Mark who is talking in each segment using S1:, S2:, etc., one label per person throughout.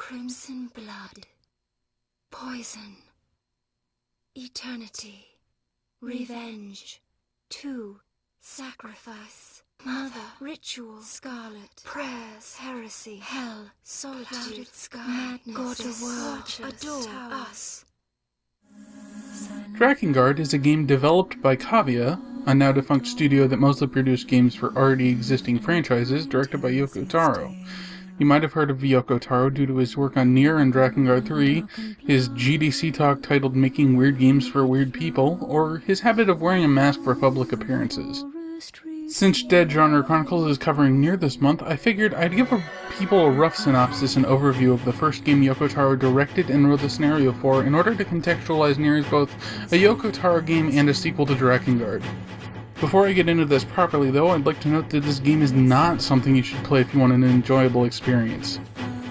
S1: Crimson blood, poison, eternity, revenge, 2, sacrifice, mother, ritual, scarlet, prayers, heresy, hell, solitude, clouded sky, madness, God of world, adore us.
S2: Drakengard is a game developed by Kavia, a now-defunct studio that mostly produced games for already existing franchises, directed by Yoko Taro. You might have heard of Yoko Taro due to his work on Nier and Drakengard 3, his GDC talk titled Making Weird Games for Weird People, or his habit of wearing a mask for public appearances. Since Dead Genre Chronicles is covering Nier this month, I figured I'd give people a rough synopsis and overview of the first game Yoko Taro directed and wrote the scenario for in order to contextualize Nier as both a Yoko Taro game and a sequel to Drakengard. Before I get into this properly though, I'd like to note that this game is not something you should play if you want an enjoyable experience.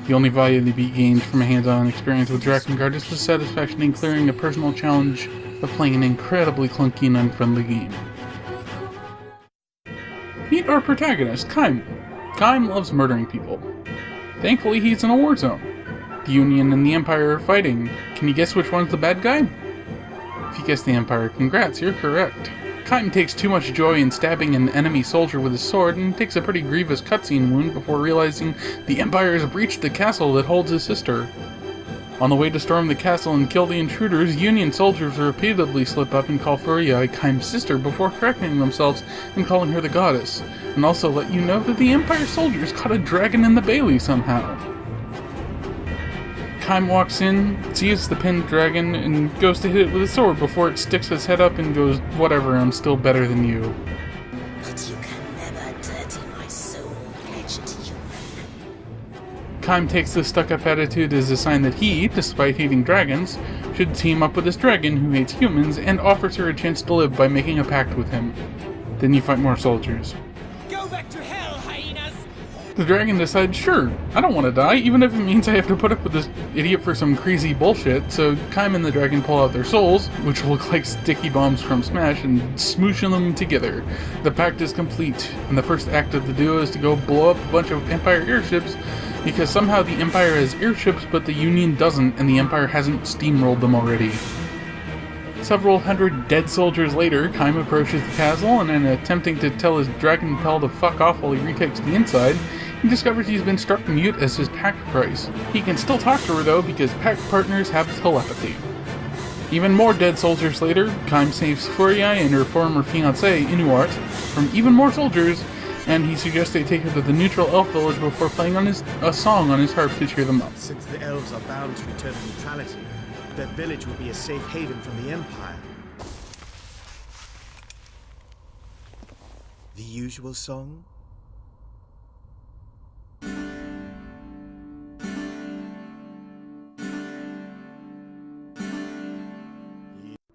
S2: The only value to be gained from a hands-on experience with Drakengard is the satisfaction in clearing a personal challenge of playing an incredibly clunky and unfriendly game. Meet our protagonist, Kaim. Kaim loves murdering people. Thankfully, he's in a war zone. The Union and the Empire are fighting. Can you guess which one's the bad guy? If you guessed the Empire, congrats, you're correct. Kaim takes too much joy in stabbing an enemy soldier with his sword and takes a pretty grievous cutscene wound before realizing the Empire has breached the castle that holds his sister. On the way to storm the castle and kill the intruders, Union soldiers repeatedly slip up and call Furia Kaim's sister before correcting themselves and calling her the goddess, and also let you know that the Empire soldiers caught a dragon in the bailey somehow. Kaim walks in, sees the pinned dragon, and goes to hit it with a sword before it sticks its head up and goes, "Whatever, I'm still better than you."
S3: But you can never dirty my soul pledged to you.
S2: Kaim takes this stuck-up attitude as a sign that he, despite hating dragons, should team up with this dragon who hates humans and offers her a chance to live by making a pact with him. Then you fight more soldiers.
S4: Go back to hell, hyenas!
S2: The dragon decides, sure, I don't want to die, even if it means I have to put up with this idiot for some crazy bullshit, so Kaim and the dragon pull out their souls, which look like sticky bombs from Smash, and smoosh them together. The pact is complete, and the first act of the duo is to go blow up a bunch of Empire airships, because somehow the Empire has airships but the Union doesn't, and the Empire hasn't steamrolled them already. Several hundred dead soldiers later, Kaim approaches the castle, and in attempting to tell his dragon pal to fuck off while he retakes the inside, he discovers he's been struck mute as his pact price. He can still talk to her though, because pact partners have telepathy. Even more dead soldiers later, Kaim saves Furia and her former fiancé, Inuart, from even more soldiers, and he suggests they take her to the neutral elf village before playing a song on his harp to cheer them up.
S5: Since the elves are bound to return to neutrality, their village will be a safe haven from the Empire. The usual song?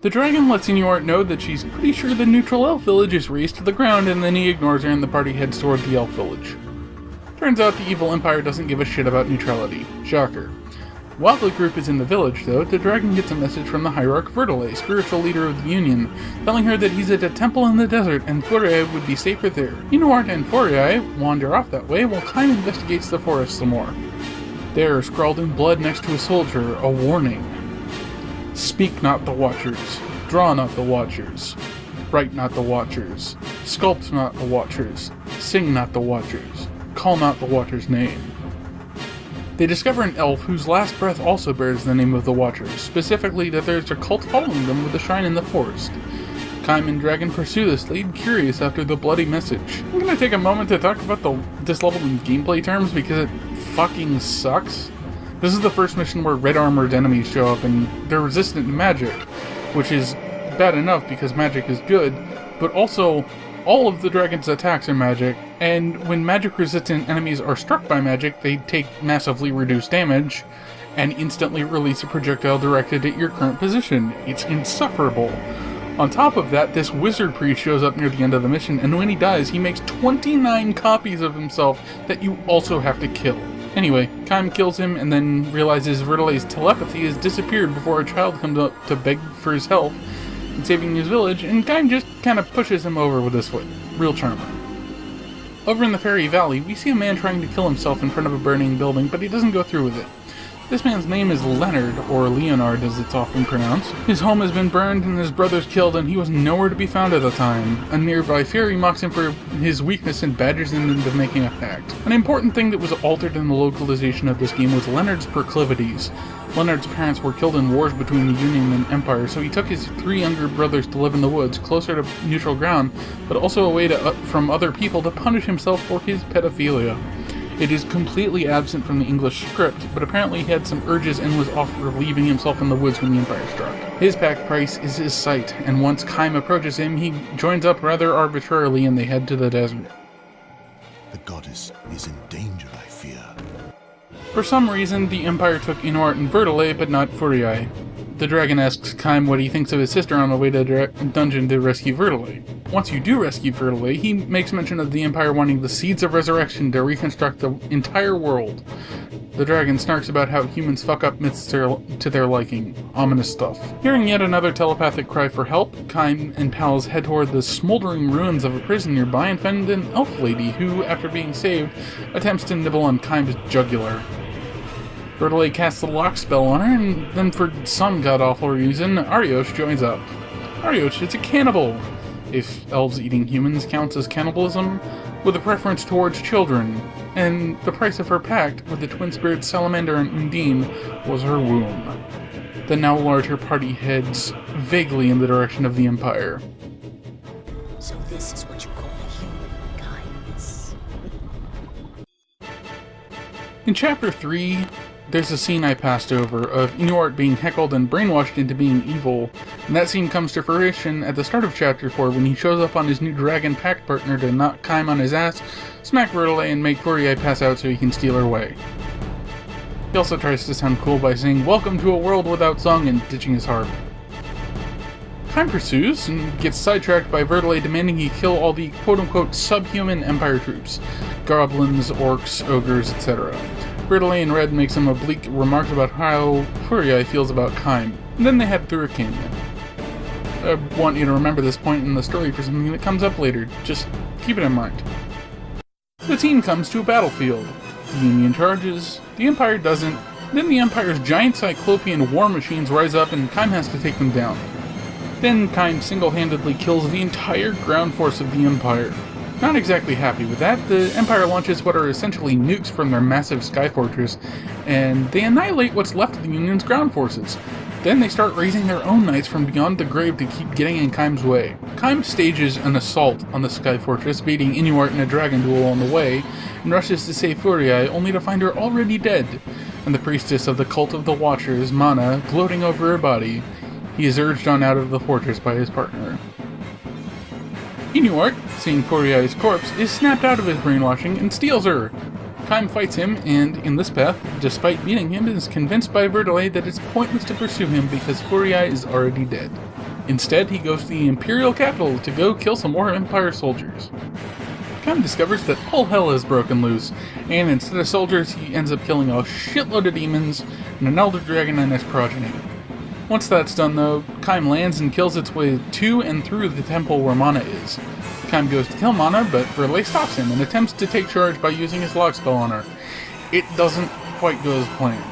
S2: The dragon lets Inuart know that she's pretty sure the neutral elf village is razed to the ground, and then he ignores her and the party heads toward the elf village. Turns out the evil Empire doesn't give a shit about neutrality. Shocker. While the group is in the village, though, the dragon gets a message from the Hierarch Verdale, spiritual leader of the Union, telling her that he's at a temple in the desert and Furia would be safer there. Inuart and Furia wander off that way while Kaim investigates the forest some more. There, scrawled in blood next to a soldier, a warning. Speak not the Watchers, draw not the Watchers, write not the Watchers, sculpt not the Watchers, sing not the Watchers, call not the Watchers' name. They discover an elf whose last breath also bears the name of the Watchers, specifically that there's a cult following them with a shrine in the forest. Kaim and Dragon pursue this lead, curious after the bloody message. I'm gonna take a moment to talk about this level in gameplay terms because it fucking sucks. This is the first mission where red armored enemies show up and they're resistant to magic, which is bad enough because magic is good, but also all of the dragon's attacks are magic, and when magic-resistant enemies are struck by magic, they take massively reduced damage, and instantly release a projectile directed at your current position. It's insufferable. On top of that, this wizard priest shows up near the end of the mission, and when he dies, he makes 29 copies of himself that you also have to kill. Anyway, Kaim kills him, and then realizes Verdale's telepathy has disappeared before a child comes up to beg for his help in saving his village, and Kaim just kind of pushes him over with his foot. Real charmer. Over in the Fairy Valley, we see a man trying to kill himself in front of a burning building, but he doesn't go through with it. This man's name is Leonard, or Leonard as it's often pronounced. His home has been burned and his brothers killed, and he was nowhere to be found at the time. A nearby fairy mocks him for his weakness and badgers him into making a pact. An important thing that was altered in the localization of this game was Leonard's proclivities. Leonard's parents were killed in wars between the Union and Empire, so he took his 3 younger brothers to live in the woods, closer to neutral ground, but also away from other people to punish himself for his pedophilia. It is completely absent from the English script, but apparently he had some urges and was off relieving himself in the woods when the Empire struck. His pact price is his sight, and once Kaim approaches him, he joins up rather arbitrarily and they head to the desert.
S6: The goddess is in danger, I fear.
S2: For some reason, the Empire took Inuart and Vertile, but not Furiae. The dragon asks Kaim what he thinks of his sister on the way to the dungeon to rescue Vertile. Once you do rescue Vertile, he makes mention of the Empire wanting the seeds of resurrection to reconstruct the entire world. The dragon snarks about how humans fuck up myths to their liking. Ominous stuff. Hearing yet another telepathic cry for help, Kaim and pals head toward the smoldering ruins of a prison nearby and find an elf lady who, after being saved, attempts to nibble on Kaim's jugular. Vertile casts a lock spell on her, and then for some god-awful reason, Ariosh joins up. Ariosh is a cannibal, if elves eating humans counts as cannibalism, with a preference towards children, and the price of her pact with the twin spirits Salamander and Undine was her womb. The now larger party heads vaguely in the direction of the Empire.
S3: So this is what you call human kindness.
S2: In Chapter 3, there's a scene I passed over of Inuart being heckled and brainwashed into being evil, and that scene comes to fruition at the start of Chapter 4 when he shows up on his new dragon pact partner to knock Kaim on his ass, smack Vertile, and make Furiae pass out so he can steal her away. He also tries to sound cool by saying, "Welcome to a world without song," and ditching his harp. Kaim pursues and gets sidetracked by Vertile demanding he kill all the quote-unquote subhuman Empire troops, goblins, orcs, ogres, etc. Vertile in red makes some oblique remarks about how Furiae feels about Kaim, and then they head through a canyon. I want you to remember this point in the story for something that comes up later, just keep it in mind. The team comes to a battlefield. The Union charges, the Empire doesn't, then the Empire's giant cyclopean war machines rise up and Kaim has to take them down. Then Kaim single-handedly kills the entire ground force of the Empire. Not exactly happy with that, the Empire launches what are essentially nukes from their massive sky fortress, and they annihilate what's left of the Union's ground forces. Then they start raising their own knights from beyond the grave to keep getting in Kaim's way. Kaim stages an assault on the sky fortress, beating Inuart in a dragon duel on the way, and rushes to save Furiae, only to find her already dead, and the priestess of the Cult of the Watchers, Mana, gloating over her body. He is urged on out of the fortress by his partner. Inuart, seeing Furiae's corpse, is snapped out of his brainwashing and steals her. Kaim fights him, and in this path, despite beating him, is convinced by Vertile that it's pointless to pursue him because Furiae is already dead. Instead, he goes to the Imperial capital to go kill some more Empire soldiers. Kaim discovers that all hell has broken loose, and instead of soldiers, he ends up killing a shitload of demons and an elder dragon and his progeny. Once that's done though, Kaim lands and kills its way to and through the temple where Mana is. Kaim goes to kill Mana, but Vertile stops him and attempts to take charge by using his lock spell on her. It doesn't quite go as planned.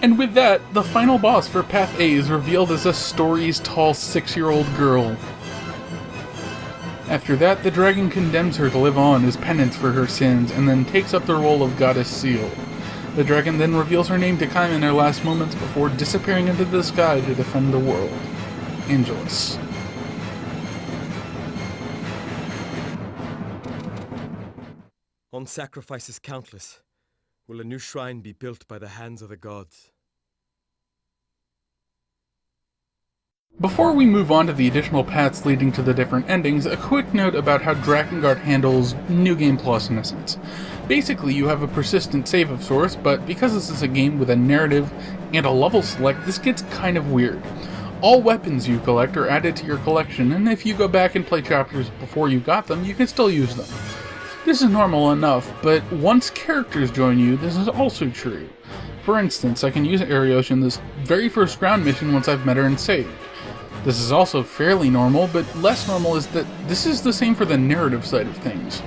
S2: And with that, the final boss for Path A is revealed as a stories-tall 6-year-old girl. After that, the dragon condemns her to live on as penance for her sins, and then takes up the role of Goddess Seal. The dragon then reveals her name to Kaim in her last moments before disappearing into the sky to defend the world. Angelus.
S7: On sacrifices countless, will a new shrine be built by the hands of the gods.
S2: Before we move on to the additional paths leading to the different endings, a quick note about how Drakengard handles New Game Plus in a sense. Basically, you have a persistent save of sorts, but because this is a game with a narrative and a level select, this gets kind of weird. All weapons you collect are added to your collection, and if you go back and play chapters before you got them, you can still use them. This is normal enough, but once characters join you, this is also true. For instance, I can use Arios in this very first ground mission once I've met her and saved. This is also fairly normal, but less normal is that this is the same for the narrative side of things.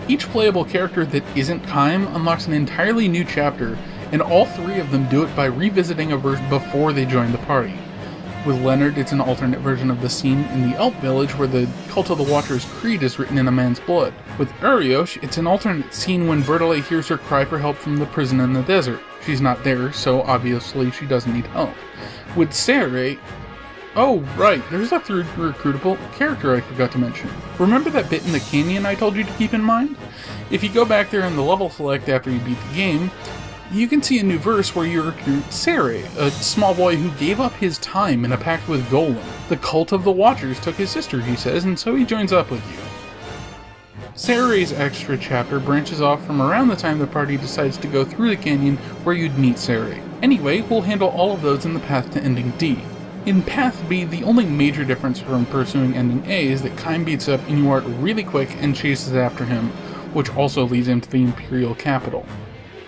S2: Each playable character that isn't Kaim unlocks an entirely new chapter, and all three of them do it by revisiting a verse before they join the party. With Leonard, it's an alternate version of the scene in the Elf Village where the Cult of the Watcher's creed is written in a man's blood. With Arios, it's an alternate scene when Verdale hears her cry for help from the prison in the desert. She's not there, so obviously she doesn't need help. With Sere, oh, right, there's a third recruitable character I forgot to mention. Remember that bit in the canyon I told you to keep in mind? If you go back there in the level select after you beat the game, you can see a new verse where you recruit Sere, a small boy who gave up his time in a pact with Golem. The Cult of the Watchers took his sister, he says, and so he joins up with you. Sere's extra chapter branches off from around the time the party decides to go through the canyon where you'd meet Sere. Anyway, we'll handle all of those in the path to ending D. In Path B, the only major difference from pursuing ending A is that Kaim beats up Inuart really quick and chases after him, which also leads him to the Imperial capital.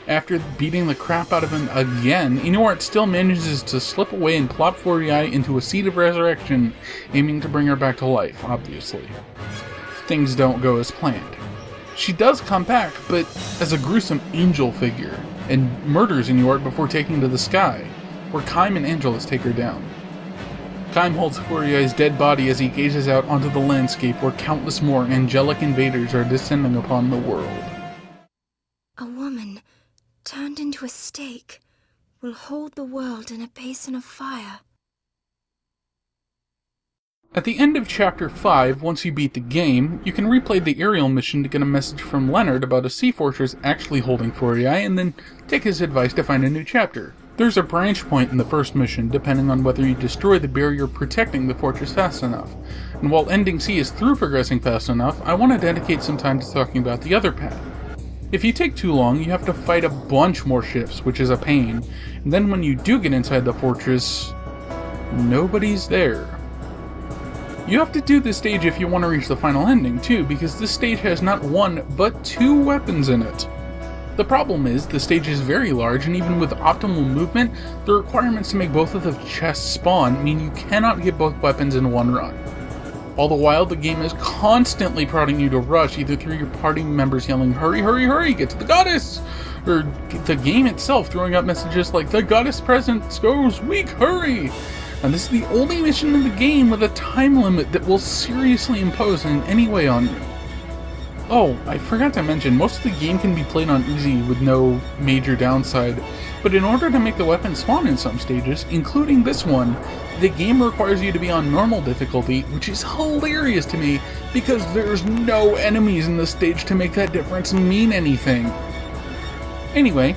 S2: After beating the crap out of him again, Inuart still manages to slip away and plop Furiae into a seed of resurrection, aiming to bring her back to life, obviously. Things don't go as planned. She does come back, but as a gruesome angel figure, and murders Inuart before taking to the sky, where Kaim and Angelus take her down. Kaim holds Furiae's dead body as he gazes out onto the landscape where countless more angelic invaders are descending upon the world.
S1: A woman, turned into a stake, will hold the world in a basin of fire.
S2: At the end of Chapter 5, once you beat the game, you can replay the aerial mission to get a message from Leonard about a sea fortress actually holding Furiae, and then take his advice to find a new chapter. There's a branch point in the first mission, depending on whether you destroy the barrier protecting the fortress fast enough. And while ending C is through progressing fast enough, I want to dedicate some time to talking about the other path. If you take too long, you have to fight a bunch more ships, which is a pain, and then when you do get inside the fortress, nobody's there. You have to do this stage if you want to reach the final ending too, because this stage has not one, but 2 weapons in it. The problem is, the stage is very large, and even with optimal movement, the requirements to make both of the chests spawn mean you cannot get both weapons in one run. All the while, the game is constantly prodding you to rush, either through your party members yelling, "Hurry, hurry, hurry, get to the goddess!" or the game itself throwing out messages like, "The goddess presence goes weak, hurry!" And this is the only mission in the game with a time limit that will seriously impose in any way on you. Oh, I forgot to mention, most of the game can be played on easy with no major downside, but in order to make the weapon spawn in some stages, including this one, the game requires you to be on normal difficulty, which is hilarious to me, because there's no enemies in the stage to make that difference mean anything. Anyway,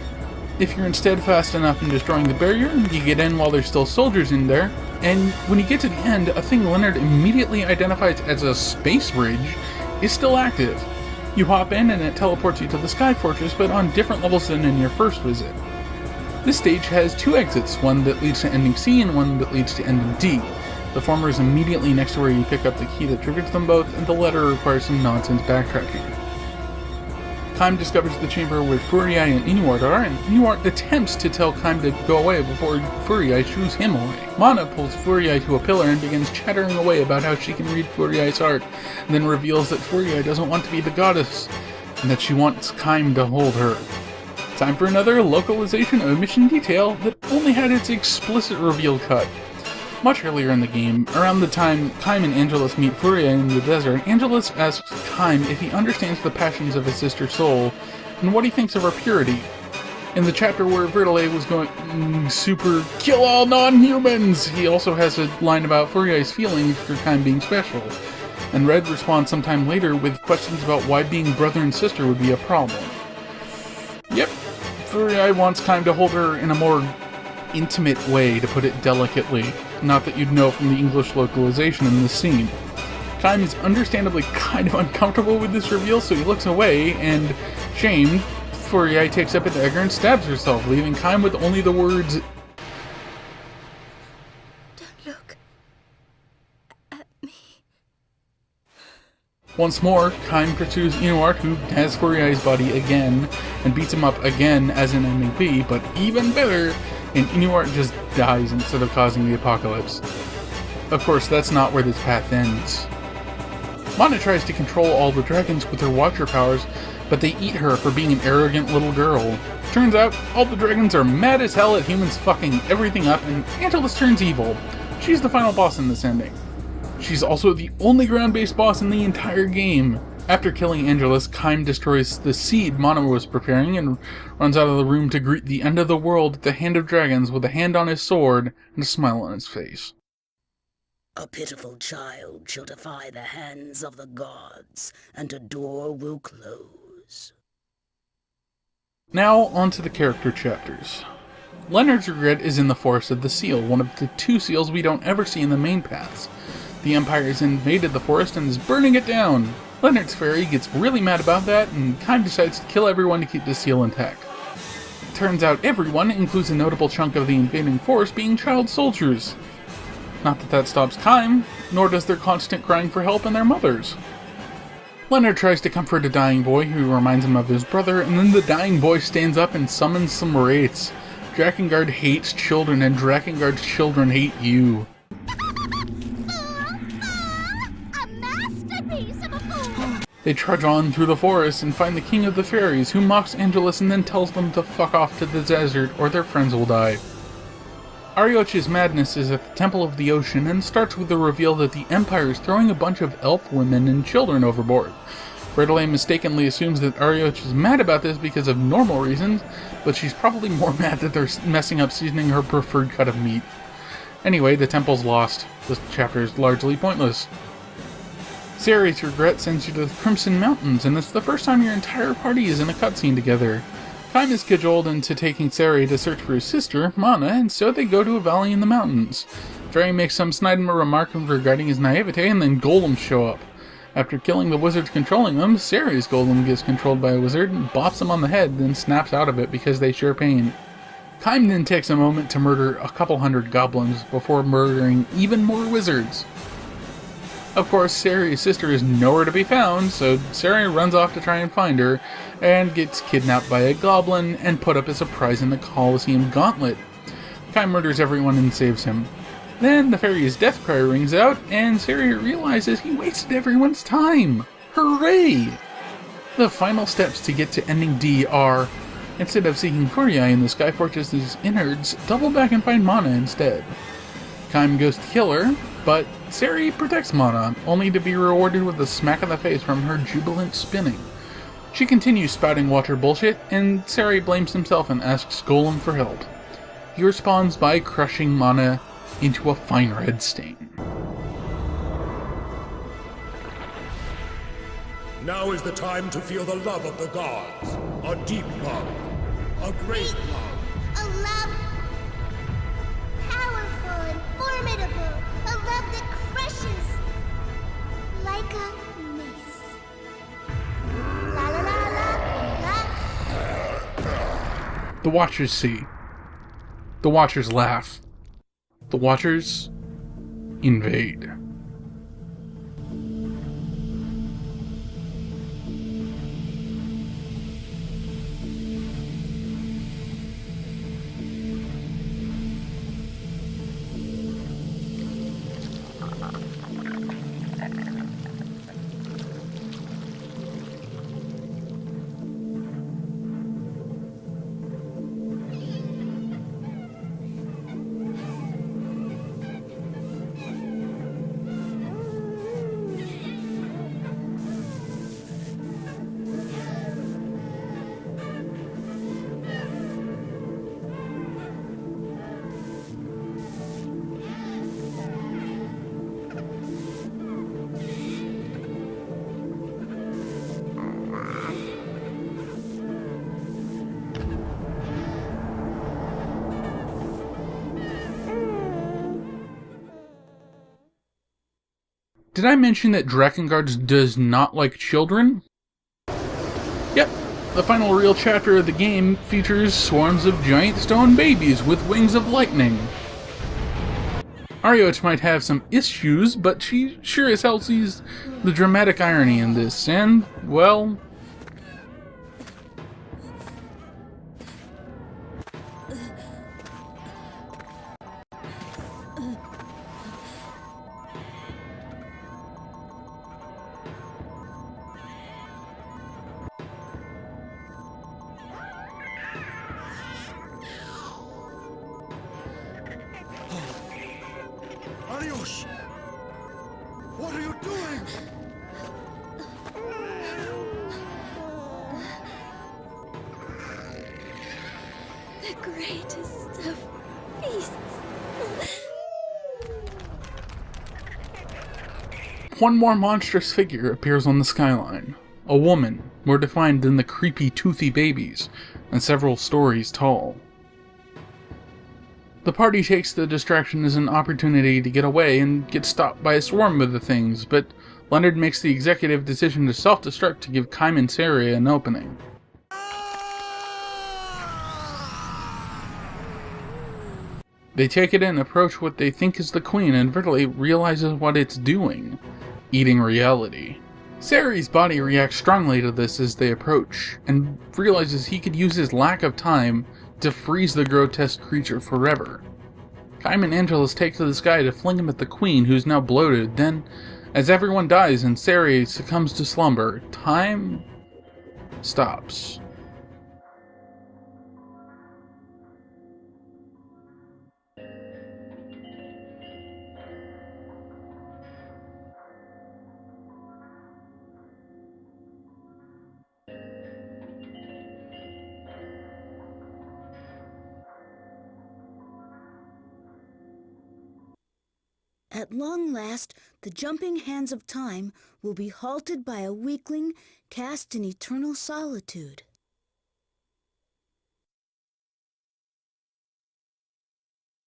S2: if you're instead fast enough in destroying the barrier, you get in while there's still soldiers in there, and when you get to the end, a thing Leonard immediately identifies as a space bridge is still active. You hop in and it teleports you to the Sky Fortress, but on different levels than in your first visit. This stage has 2 exits, one that leads to ending C and one that leads to ending D. The former is immediately next to where you pick up the key that triggers them both, and the latter requires some nonsense backtracking. Kaim discovers the chamber where Furiae and Inuart are, and Inuart attempts to tell Kaim to go away before Furiae shoos him away. Mana pulls Furiae to a pillar and begins chattering away about how she can read Furiae's heart, and then reveals that Furiae doesn't want to be the goddess, and that she wants Kaim to hold her. Time for another localization omission detail that only had its explicit reveal cut. Much earlier in the game, around the time Kaim and Angelus meet Furiae in the desert, Angelus asks Kaim if he understands the passions of his sister's soul, and what he thinks of her purity. In the chapter where Verdale was going super kill all non-humans, he also has a line about Furiae's feelings for Kaim being special, and Red responds sometime later with questions about why being brother and sister would be a problem. Yep, Furiae wants Kaim to hold her in a more intimate way, to put it delicately. Not that you'd know from the English localization in this scene. Kaim is understandably kind of uncomfortable with this reveal, so he looks away, and, shamed, Furiai takes up a dagger and stabs herself, leaving Kaim with only the words,
S1: Don't look at me.
S2: Once more, Kaim pursues Inuart, who has Furiai's body again, and beats him up again as an MVP, but even better, and Inuart just dies instead of causing the apocalypse. Of course, that's not where this path ends. Mana tries to control all the dragons with her Watcher powers, but they eat her for being an arrogant little girl. Turns out, all the dragons are mad as hell at humans fucking everything up, and Angelus turns evil. She's the final boss in this ending. She's also the only ground-based boss in the entire game. After killing Angelus, Kaim destroys the seed Mana was preparing and runs out of the room to greet the end of the world at the Hand of Dragons with a hand on his sword and a smile on his face.
S3: A pitiful child shall defy the hands of the gods, and a door will close.
S2: Now, on to the character chapters. Leonard's regret is in the Forest of the Seal, one of the two seals we don't ever see in the main paths. The Empire has invaded the forest and is burning it down. Leonard's fairy gets really mad about that, and Kaim decides to kill everyone to keep the seal intact. Turns out everyone includes a notable chunk of the invading force being child soldiers. Not that that stops Kaim, nor does their constant crying for help and their mothers. Leonard tries to comfort a dying boy who reminds him of his brother, and then the dying boy stands up and summons some wraiths. Drakengard hates children, and Drakengard's children hate you. They trudge on through the forest and find the king of the fairies, who mocks Angelus and then tells them to fuck off to the desert or their friends will die. Arioch's madness is at the Temple of the Ocean and starts with the reveal that the Empire is throwing a bunch of elf women and children overboard. Bredele mistakenly assumes that Arioch is mad about this because of normal reasons, but she's probably more mad that they're messing up seasoning her preferred cut of meat. Anyway, the temple's lost. This chapter is largely pointless. Ceres' regret sends you to the Crimson Mountains, and it's the first time your entire party is in a cutscene together. Kaim is cajoled into taking Ceres to search for his sister, Mana, and so they go to a valley in the mountains. Fairy makes some snide remark regarding his naivete, and then golems show up. After killing the wizards controlling them, Ceres' golem gets controlled by a wizard and bops him on the head, then snaps out of it because they share pain. Kaim then takes a moment to murder a couple hundred goblins before murdering even more wizards. Of course, Ceres' sister is nowhere to be found, so Ceres runs off to try and find her, and gets kidnapped by a goblin and put up as a prize in the Colosseum Gauntlet. Kaim murders everyone and saves him. Then the fairy's death cry rings out, and Ceres realizes he wasted everyone's time. Hooray! The final steps to get to ending D are, instead of seeking Furiai in the Skyfortress's innards, double back and find Mana instead. Kaim goes to kill her, but Ceres protects Mana, only to be rewarded with a smack in the face from her jubilant spinning. She continues spouting Watcher bullshit, and Ceres blames himself and asks Golem for help. He responds by crushing Mana into a fine red stain.
S8: Now is the time to feel the love of the gods. A deep love. A great love.
S9: A love powerful and formidable. A love that crushes like a mace. La la la la la.
S2: The Watchers see. The Watchers laugh. The Watchers invade. Did I mention that Drakengard does not like children? Yep, the final real chapter of the game features swarms of giant stone babies with wings of lightning. Arioch might have some issues, but she sure as hell sees the dramatic irony in this, and, well...
S6: Arioch! What are you doing?
S1: The greatest of feasts.
S2: One more monstrous figure appears on the skyline. A woman, more defined than the creepy, toothy babies, and several stories tall. The party takes the distraction as an opportunity to get away and get stopped by a swarm of the things, but Leonard makes the executive decision to self-destruct to give Kaim and Saria an opening. They take it in, approach what they think is the queen, and Vertile realizes what it's doing. Eating reality. Sari's body reacts strongly to this as they approach, and realizes he could use his lack of time to freeze the grotesque creature forever. Kaim and Angelus take to the sky to fling him at the queen, who's now bloated. Then, as everyone dies and Sari succumbs to slumber, time stops.
S3: At long last, the jumping hands of time will be halted by a weakling cast in eternal solitude.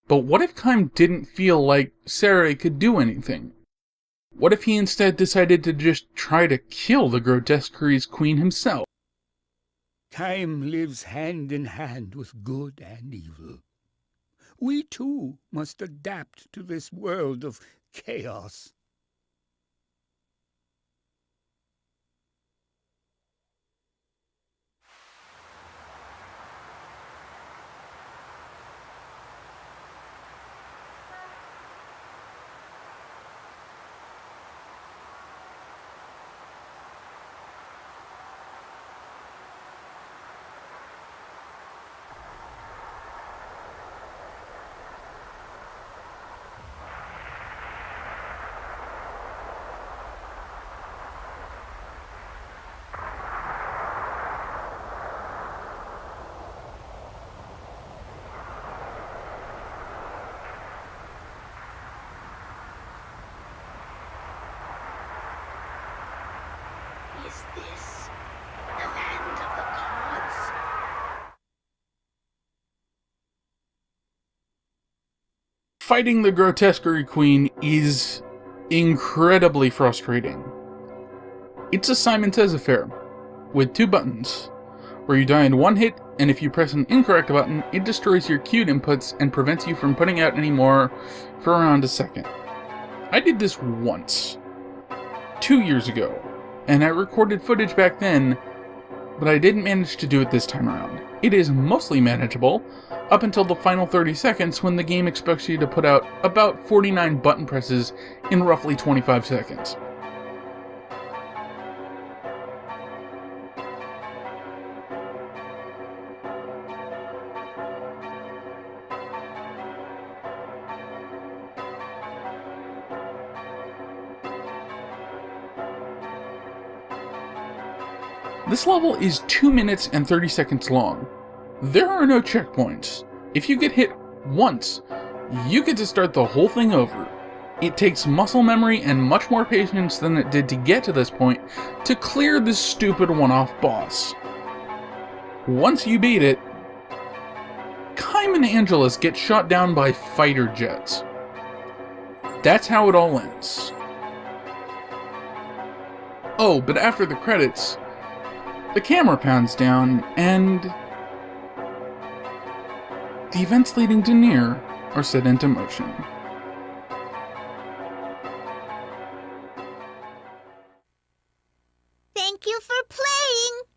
S2: But what if Kaim didn't feel like Sari could do anything? What if he instead decided to just try to kill the grotesque's queen himself?
S10: Time lives hand in hand with good and evil. We too must adapt to this world of chaos.
S3: Is this the land of the gods?
S2: Fighting the grotesquerie queen is incredibly frustrating. It's a Simon Says affair, with 2 buttons, where you die in 1 hit, and if you press an incorrect button, it destroys your queued inputs and prevents you from putting out any more for around a second. I did this once, 2 years ago, and I recorded footage back then, but I didn't manage to do it this time around. It is mostly manageable, up until the final 30 seconds when the game expects you to put out about 49 button presses in roughly 25 seconds. This level is 2 minutes and 30 seconds long. There are no checkpoints. If you get hit once, you get to start the whole thing over. It takes muscle memory and much more patience than it did to get to this point to clear this stupid one-off boss. Once you beat it, Kaim and Angelus get shot down by fighter jets. That's how it all ends. Oh, but after the credits, the camera pans down, and the events leading to Nier are set into motion.
S9: Thank you for playing!